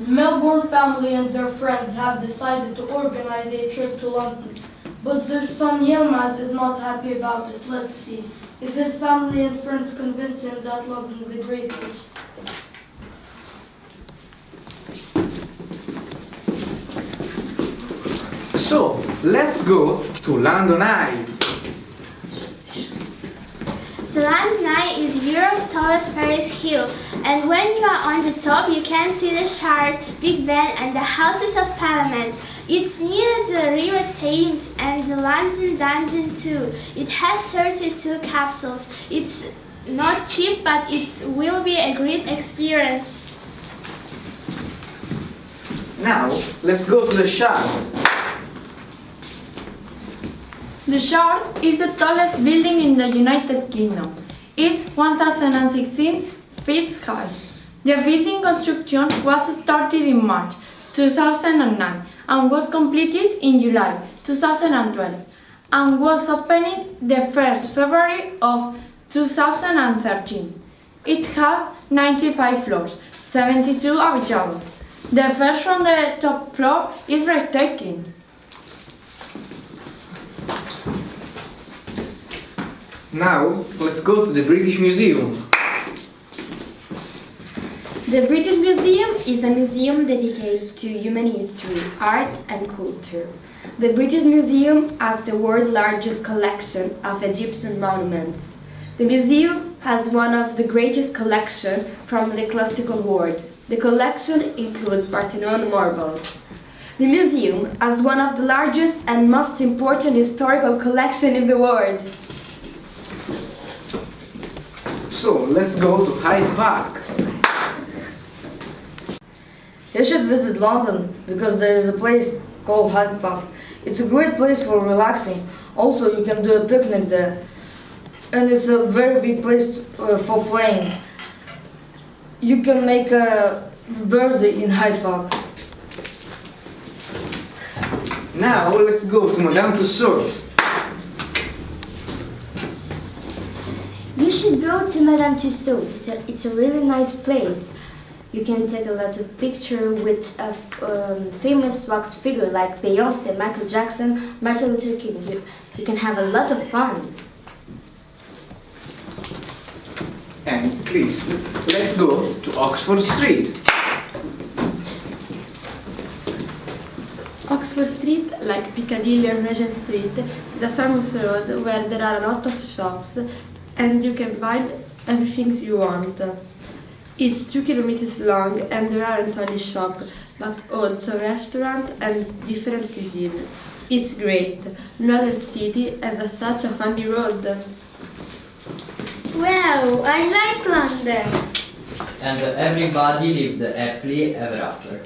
The Melbourne family and their friends have decided to organize a trip to London. But their son Yilmaz is not happy about it. Let's see if his family and friends convince him that London is a great city. So, let's go to London Eye. The London Eye is Europe's tallest Ferris hill, and when you are on the top you can see the Shard, Big Ben and the Houses of Parliament. It's near the River Thames and the London Dungeon too. It has 32 capsules. It's not cheap, but it will be a great experience. Now, let's go to the Shard. The Shard is the tallest building in the United Kingdom. It's 1,016 feet high. The building construction was started in March 2009 and was completed in July 2012 and was opened the 1st February of 2013. It has 95 floors, 72 habitable. The first from the top floor is breathtaking. Now, let's go to the British Museum. The British Museum is a museum dedicated to human history, art and culture. The British Museum has the world's largest collection of Egyptian monuments. The museum has one of the greatest collections from the classical world. The collection includes Parthenon marbles. The museum has one of the largest and most important historical collections in the world. So, let's go to Hyde Park. You should visit London because there is a place called Hyde Park. It's a great place for relaxing. Also, you can do a picnic there. And it's a very big place for playing. You can make a birthday in Hyde Park. Now, let's go to Madame Tussauds. You should go to Madame Tussauds. It's a really nice place. You can take a lot of pictures with a famous wax figure like Beyoncé, Michael Jackson, Martin Luther King. You can have a lot of fun. And please, let's go to Oxford Street. Oxford Street, like Piccadilly and Regent Street, is a famous road where there are a lot of shops and you can buy everything you want. It's 2 kilometers long and there aren't only shops, but also restaurants and different cuisine. It's great. No other city has such a funny road. Wow, I like London. And everybody lived happily ever after.